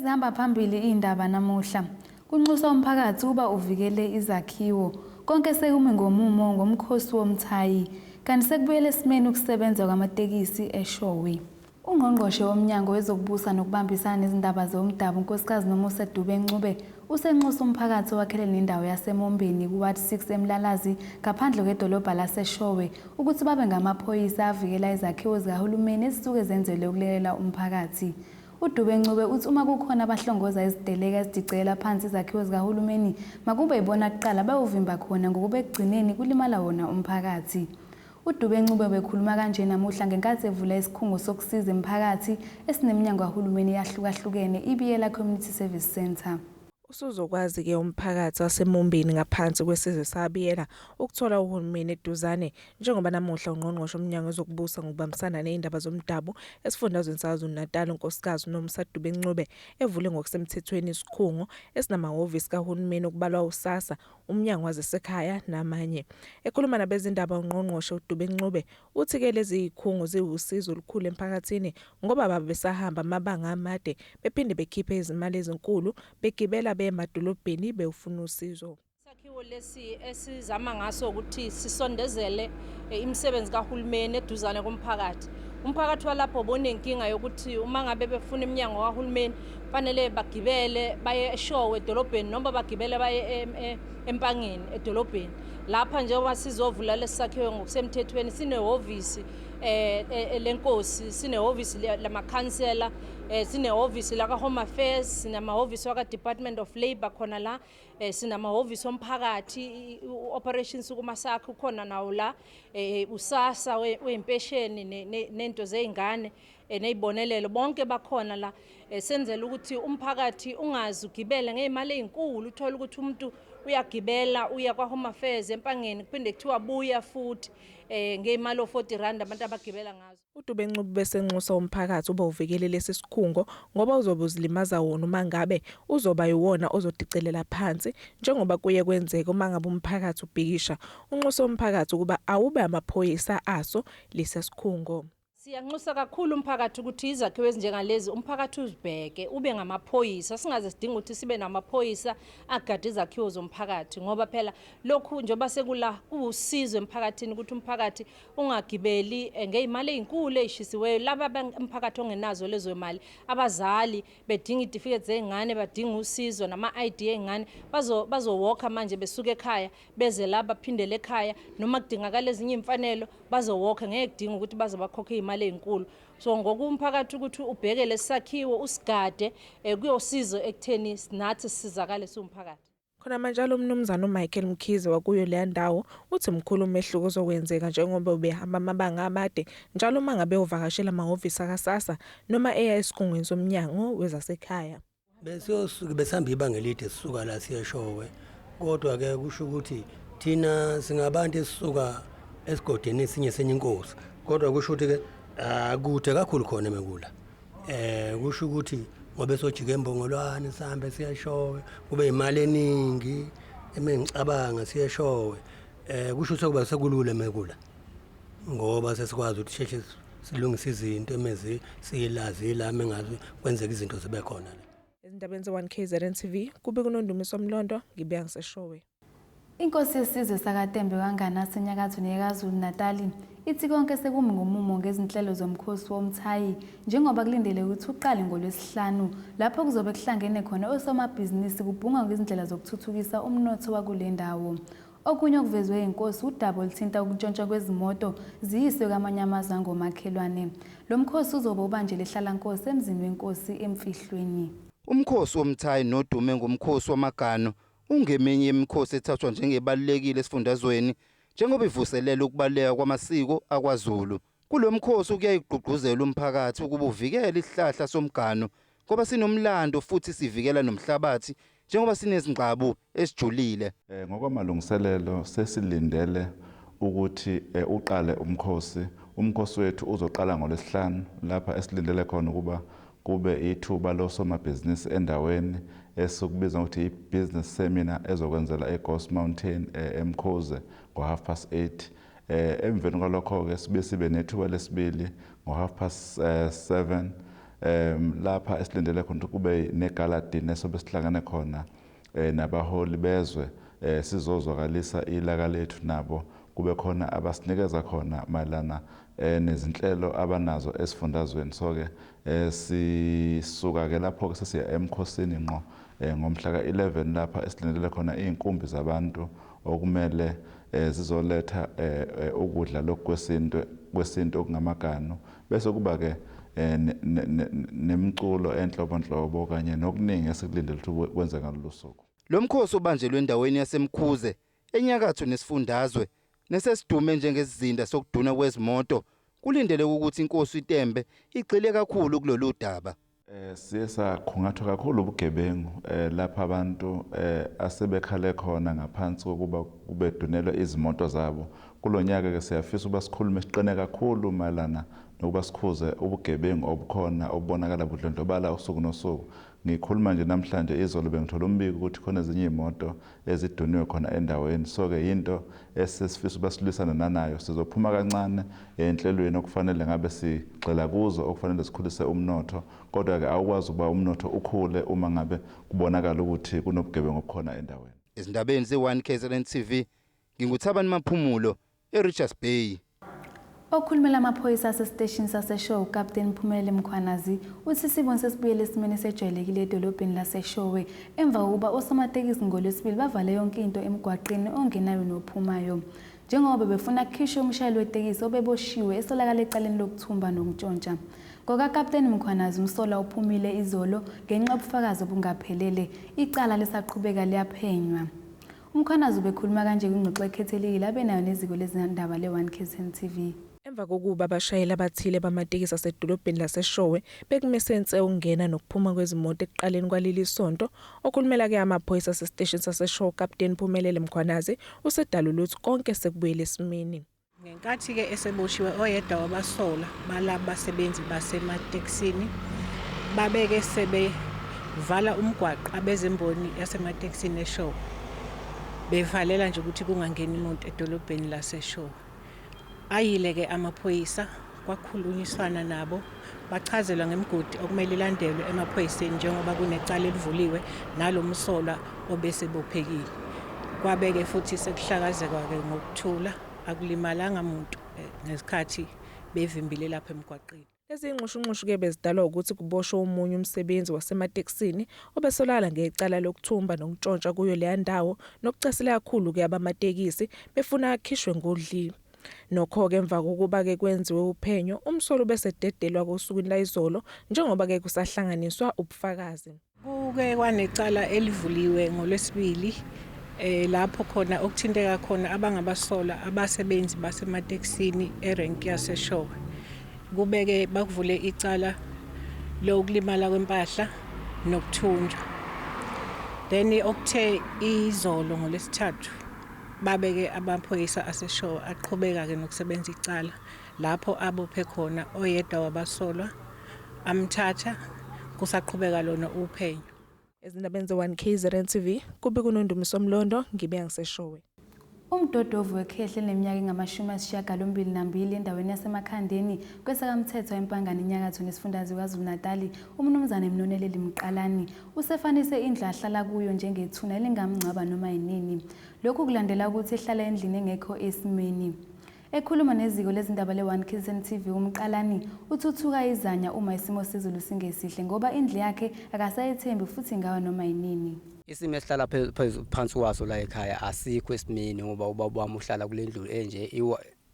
Sihamba phambili indaba namuhla. Kunxusa umphakathi uba uvikele izakhiwo. Konke sekumi ngomumo ngomkhosi womthayi. Kanti sekubuyele esimeni ukusebenza kwamatekisi eShowe. Ungqongqoshe womnyango wezokubusa nokubambisana nezindaba zomdabu uNkosikazi Nomusa Dube-Ncube usenxusa umphakathi owakhele nendawo yaseMombeni kuWard 6 eMlalazi ngaphandle kwedolobha laseShowe ukuthi babe ngamaphoyisa avikela izakhiwo zikahulumeni ezisuke zenzelwe ukulekelela umphakathi. uDube-Ncube uthi uma kukhona abahlongoza iziteleka ezidicela phansi izakhiwo zikahulumeni makube ibona kuqala bayovimba khona ngokuba ekugcineni kulimala wona umphakathi. uDube-Ncube bekhuluma kanje namuhla ngenkathi evula isikhungo sokusiza emphakathi esineminyango kahulumeni yahlukahlukene iBiyela Community Service Center. Usuzokwazi ke umphakathi waseMombeni ngaphansi kwesizwe saBiyela ukuthola uhulumeni eduzane njengoba namuhla ungqongqoshe omnyango wezokubusa ngokubambisana nezindaba zomdabu esifundazweni saKwaZulu-Natal uNkosikazi Nomusa Dube-Ncube evule ngokusemthethweni isikhungo esinamahhovisi kahulumeni okubalwa uSASSA, umnyango wasekhaya namanye. Ekhuluma nabezindaba ungqongqoshe uDube-Ncube uthi ke lezi izikhungo ziwusizo olukhulu emphakathini ngoba babesahamba amabanga amade bephinde bekhiphe izimali ezinkulu begibela emadolobheni bewufuna usizo. Isakhiwo lesi esizama ngaso ukuthi sisondezele imisebenzi kahulumeni eduzane komphakathi. Umphakathi walapho bonenkinga yokuthi uma ngabe befuna iminyango kahulumeni fanele bagibele baye eShowe edolobheni noma bagibele baye eMpangeni edolobheni. Lapha njengoba sizovula lesakhiwo ngokusemthethweni sinehhovisi lenkosi, sinehhovisi lamakhansela, sinehhovisi la Home Affairs, sinamahhovisi waka Department of Labour khona la, sinamahhovisi omphakathi operations kumasakhe khona nawo la, uSASSA wempesheni nento zeingane nezibonelelo bonke bakhona la. Senzela ukuthi umphakathi ungazi ugibele ngeimali ezinkulu, uthola ukuthi umuntu uyagibela uya kwa Home Affairs eMpangeni kuphinde kuthiwa buya futhi ngeimali o40 abantu abagibela ngazo. uDube-Ncube besenxusa umphakathi uba uvikele lesi sikhungo ngoba uzobe uzilimaza wona uma ngabe uzoba yiwona ozodicelela phansi njengoba kuye kwenzeka uma ngabe umphakathi ubhikisha. Unxusa umphakathi ukuba awube amaphoyisa aso lesi sikhungo. Siyanxusa kakhulu umphakathi ukuthi izakhiwo ezinjengalezi umphakathi uzibheke ube ngamaphoyisa, singaze sidinga ukuthi sibe namaphoyisa agada izakhiwo zomphakathi ngoba phela lokhu njengoba sekula kuwusizo emphakathini ukuthi umphakathi ungagibeli ngeimali ezinkulu ezishisiweyo. Laba umphakathi ongenazo lezo imali, abazali bedinga izitifikethi zeingane, badinga usizo nama-ID eingane, bazowalka manje besuka ekhaya beze laba phindele ekhaya noma kudingakala ezinye imfanelo bazowalka ngeke kudinga ukuthi baze bakhokhe imali ezinkulu. So ngokumphakathi ukuthi ubheke lesakhiwo usigade kuyosizo ekutheni nathi sisizakale somphakathi. Khona manje umnumzana uMichael Mkhize wakuyo le ndawo uthi mkhulu umehluko ozokwenzeka njengoba ubehamba amabanga amade njalo uma ngabe uvakashela amahhovisi akaSASSA noma eya esikhungweni somnyango wezasekhaya. Besiyosuka besihamba ibanga elide sisuka la siya eShowe, kodwa ke kusho ukuthi thina singabantu esisuka esigodini esinye senye inkosi, kodwa kusho ukuthi ke akude kakhulu khona eMekula. Kusho ukuthi ngoba sojike embongolwane sihambe siya eShowe kube imali eningi emengicabanga siya eShowe. Kusho ukuthi kuba sekulula eMekula ngoba sesikwazi ukuthi sheshe silungisa izinto emezi siyilazi la mengazi kwenzeka izinto zibe khona la. Ezindabeni ze1KZN TV kube kuNondumiso Mlondo ngibuya ngiseShowe. Inkosi yesizwe sakaTembe kaNgana senyakatho neKwaZulu-Natal ithi konke sekumi ngomumo ngezinhlelo zomkhosi womthayi njengoba kulindele ukuthi uqale ngoLwesihlanu lapho kuzobe kuhlangene khona osomabhizinisi kubhunga ngezindlela zokuthuthukisa umnotho wakule ndawo. Okunye okuvezwe inkosi udaba oluthinta ukuntshontsha kwezimoto ziyiswe kwamanye amazwe angomakhelwane. Lo mkhosi uzobe ubanjele ehlalankosi emzini wenkosi emfihlweni. Umkhosi womthayi nodume ngumkhosi wamagano ungemenye yemikhosi ethathwa njengebalulekile esifundazweni njengoba ivuselela ukubaleka kwamasiko akwaZulu. Kulo mkhosi kuyayigqugquzela umphakathi ukuba uvikele isihlahla somgano ngoba sinomlando futhi sivikela nomhlabathi njengoba sinezingqabu esijulile. Ngokwamalungiselelo sesilindele ukuthi uqale umkhosi wethu uzoqala ngoLwesihlanu lapha esilindele khona ukuba kube ithuba losomabhizinisi endaweni esikubiza ukuthi i-business seminar ezokwenzela eGhost Mountain eMkhuze ngo8:30. Emveni kwalokho ke sibe nethuba lesibili ngo7:30 lapha esilindele khona kube negaladini esobe sihlangane khona nabaholi bezwe sizozwakalisa ilaka lethu nabo kube khona abasinikeza khona mayelana nezinhlelo abanazo esifundazweni. So ke sisuka ke lapho ke sesiya emkhosini ngqo ngomhla ka-11 lapha esilindele khona izinkumbi zabantu okumele zizoletha ukudla lokwesintu okungamaganu bese kuba ke nemculo enhlobonhlobo kanye nokuningi esikulindele ukuthi kwenze ngalolu suku. Lo mkhosi ubanjelwe endaweni yaseMkhuze enyakatho nesifundazwe nesesidume njengesizinda sokuduna kwezimoto. Kulindele ukuthi inkosi iTembe igcile kakhulu kulolu daba. Siye sakhungathwa kakhulu ubugebengu lapha abantu asebekhale khona ngaphansi kokuba kubedunelwe izimoto zabo. Kulonyaka ke siyafisa uba sikhulume siqine kakhulu malana nokuba sikhuze ubugebengu obukhona obubonakala budlondlobala usuku nosuku. Ngikhuluma nje namhlanje izolo bengithola umbiko ukuthi khona ezinye imoto eziduniwe khona endaweni. So ke into esesifisa uba silwisana nanayo sizophuma kancane enhlelweni okufanele ngabe sigxila kuzo okufanele sikhulise umnotho kodwa ke awukwazi ukuba umnotho ukhule uma ngabe kubonakala ukuthi kunobugebengu obukhona endaweni. Ezindabeni ze1 KZN TV nginguthabani Maphumulo eRichards Bay. Okhulumela amaphoyisa asestation saseshowe uCaptain Mphumelele Mkhwanazi uthi sibone sesibuyele esimeni sejwayelekile edolobheni laseshowe emva kokuba osomatekisi ngolwesibili bavale yonke into emgwaqeni ongenayo nophumayo njengoba befuna ukukhishwa umshayeli wetekisi obeboshiwe esolakala ecaleni lokuthumba nokuntshontsha. NgokaCaptain Mkhwanazi umsola uphumile izolo ngenxa yobufakazi obungaphelele icala lisaqhubeka liyaphenywa. Umkhwanazi ubekhuluma kanje kwingxoxo ekhethelekile abenayo neziko lezindaba le1 KZN TV. Emva kokuba abashayeli abathile bamatekisi asedolobheni laseshowe bekumesense ukungena nokuphuma kwezimoto ekuqaleni kwaleli sonto, okhulumela ke amaphoyisa asestation saseshowe Captain Mphumelele Mkhwanazi usedalula ukuthi konke sekubuyele esimeni. Ngenkathi ke eseboshiwe oyedwa wabasola balabo basebenzi basematekisini babeke sebevala umgwaqo abezemboni yasematekisini eshowe bevalela nje ukuthi kungangeni umuntu edolobheni laseshowe. Ayile ke amaphoyisa kwakhulunyiswana nabo bachazelwa ngemigodi okumele ilandelwe emaphoyiseni njengoba kunecala elivuliwe nalomsola obese bophekile. Kwabeke futhi sekuhlakazeka ke ngokuthula akulimalanga umuntu ngesikhathi bevimbile lapha emgwaqeni. Lezi ngxushunxushu ke bezidalwa ukuthi kuboshwe umunye umsebenzi wasematekisini obesolala ngecala lokuthumba nokuntshontsha kuyo le ndawo nokucasela kakhulu ke abamatekisi befuna akhishwe ngodlile. Nokho ke emva kokuba ke kwenziwe uphenyo umsolo bese dedelwa kosukwini la izolo njengoba ke kusahlanganiswa ubufakazi. Kuke kwanecala elivuliwe ngolwesibili lapho khona okuthinteka khona abangabasola abasebenzi basematekisini erenki yaseshowe. Kubeke bakuvule icala lokulimala kwempahla nokuthunjwa. Then okuthe izolo ngolesithathu babeke amaphoyisa aseshowe aqhubeka ke nokusebenza icala lapho abophe khona oyedwa wabasolwa amthatha kusaqhubeka lona uphenyo. Ezindabeni ze1 KZN TV kube kuNondumiso Mlondo ngibe ngiseshowe. Umdodovu wekhehle neminyaka engama-82 endaweni yaseMakhandeni kwesakamthetho empangani inyakatho nesifundazwe KwaZulu-Natal umnumzane Mnoneleli Mqalani usefanise indlu ahlala kuyo njengethuna elingamngcwaba noma yinini. Lokhu kulandela ukuthi ehlala endlini engekho esimeni. Ekhuluma neziko lezindaba le1 KZN TV uMqalani uthuthuka izanya uma isimo sezulu singesihle ngoba indlu yakhe akasayethembi futhi ngawa noma yinini. Isimo esihlala phansi kwaso la ekhaya asikho esimeni ngoba ubaba wami uhlala kule ndlu enje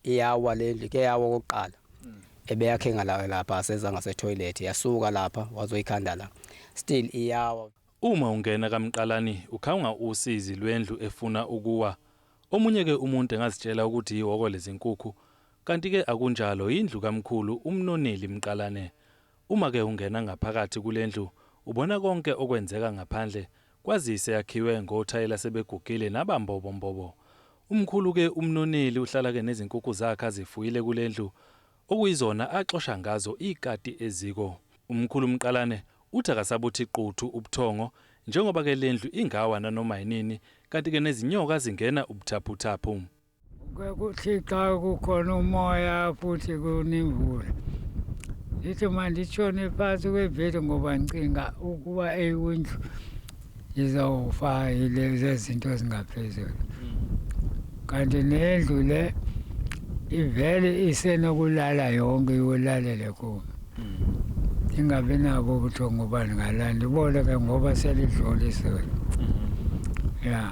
iyawa le ndlu ke yawa oqala ebeyakhe ngala lapha aseza ngase toilet yasuka lapha wazoyikhanda la still iyawa. Uma ungena kaMqalani ukhawunga usizi lwendlu efuna ukuwa omunye ke umuntu engazitshela ukuthi yiwoko lezinkukhu kanti ke akunjalo indlu kamkhulu uMnoneli Mqalane. Uma ke ungena ngaphakathi kule ndlu ubona konke okwenzeka ngaphandle kwazise yakhiwe ngothayela sebegugile nabambobombobo. Umkhulu ke uMnoneli uhlala ke nezinkukhu zakhe azifuyile kule ndlu okuyizona axosha ngazo ikati eziko. Umkhulu Mqalane uthi akasabuthi quthu ubuthongo njengoba ke lendlu ingawa nanoma yinini kanti ke nezinyoka zingena ubuthaphuthaphu. Kuthi xa kukhona umoya futhi kunemvula Lithi manditshone phantsi kwevili ngoba ndicinga ukuba eyindlu izawufa yile zinto zingaphezulu. Kanti nendlu le ivele isenokulala yonke iwolalele kuyo. Ingabi nabo ubuthongo ngoba ndingalala ndibone ke ngoba selidlulisiwe. Ya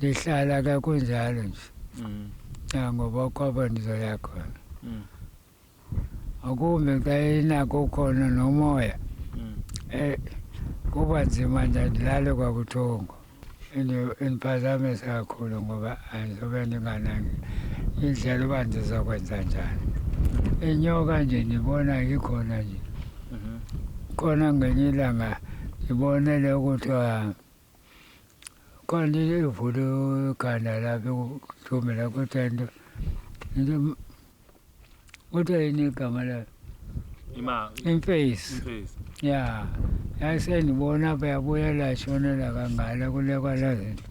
lihlala ke kunjalo nje. Ya ngoba kwaba ndizoya khona. Akumbe xa inako khona nomoya. Kuba nzima nje ndilale kwabuthongo. Indiphazamisa kakhulu ngoba andizobe ndingananga indlela uba ndizokwenza njani. Inyoka nje ndibona ikhona nje. Khona ngenye ilanga ndibonele ukuthi khona ivule ikhanda lapha ekuthumela kutento. Kuthiwa yini igama layo? Imfesi. Ya yayisendibona apha yabuyela yashonela kangala kule kwala zinto.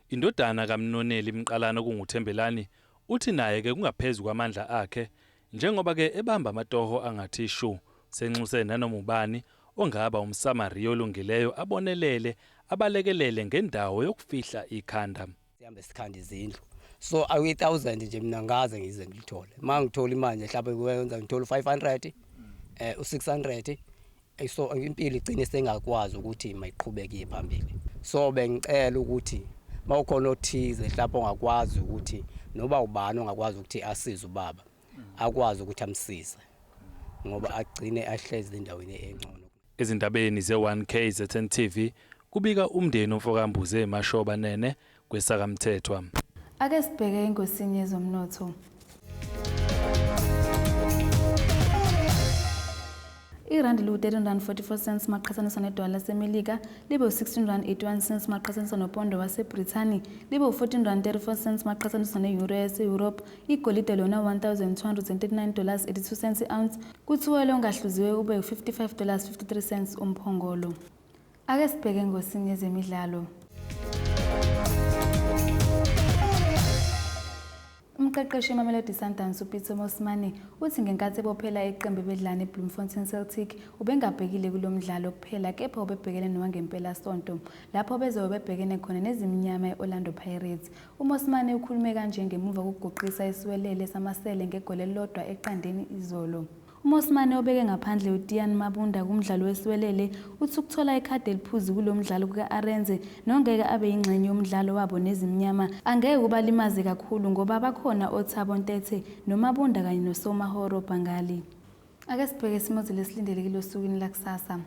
Indodana kaMnoneli Mqalana kunguThembelani uthi naye ke kungaphezulu kwamandla akhe njengoba ke ebamba amatoho angathi shu senxuse nanoma ubani ongaba umsamariya olungileyo abonelele abalekelele ngendawo yokufihla ikhanda. Sihambe sikhanda izindlu. So awu 1000 nje mina ngaze ngize ngilithole. Mangithola imali mhlawumbe kwenza ngithola 500 u600 so impilo igcine sengakwazi ukuthi mayiqhubeke phambili. So bengicela ukuthi mawukhona othize mhlawumbe ongakwazi ukuthi noba ubani ongakwazi ukuthi asize ubaba akwazi ukuthi amsize ngoba agcine ahlezi endaweni engcono. Ezindabeni ze1K ZN TV kubika umndeni omfokambuze eMashoba Nene kwesakamthethwa. Ake sibheke ingosini yezomnotho. Irandi lu-13.44 cents maqhathaniswa nedola laseMelika libe u-16.81 cents maqhathaniswa nopondo waseBrithani libe u-14.34 cents maqhathaniswa ne-euro yase-Europe. Igolide lona $1,239.82 cents i-ounce kuthuwele ongahluziwe ube u-$55.53 cents umphongolo. Ake sibheke engosini yezemidlalo. Umqeqeshi weMamelodi Sundowns uPeter Mosimane uthi ngenkathi ebophela iqembu bedlane eBloemfontein Celtic ubengabhekile kulomdlalo kuphela kepha ubebhekene nowangempela sonto lapho bezobe bebhekene khona nezimnyama eOrlando Pirates. uMosimane ukhulume kanje ngemuva kokuguqisa isiwelele samasele ngegoli elilodwa eqandeni izolo. uMosimane obeke ngaphandle uDian Mabunda kumdlalo wesiwelele uthi ukuthola ikhadi eliphuzi kulomdlalo kuka-Arenze nongeke abe yingxenye yomdlalo wabo nezimnyama angeke kubalimaze kakhulu ngoba bakhona oThabo Ntethe noMabunda kanye noSomahoro Bangali. Ake sibheke isimo lesilindelekile osukwini lakusasa.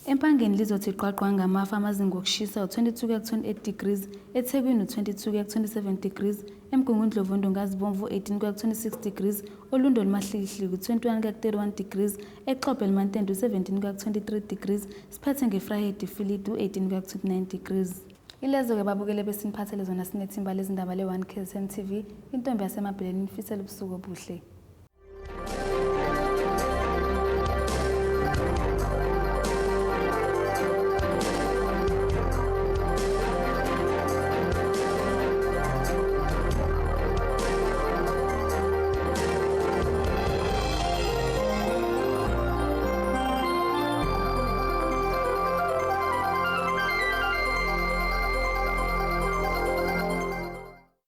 Empangeni lizothi qwaqwa ngamafa amazinga okushisa u22 kuya ku28 degrees, eThekwini u22 kuya ku27 degrees, eMgungundlovu ngazibomvu 18 kuya ku26 degrees, Olundo Lumahlikihli ku21 kuya ku31 degrees, eXhophe Limantende u17 kuya ku23 degrees, siphethe ngeFrayhead Philip u18 kuya ku29 degrees. Ilezo ke babukele besiniphathele zona sinethimba lezindaba le1K ZN TV, intombi yasemabheleni ifisela ubusuku obuhle.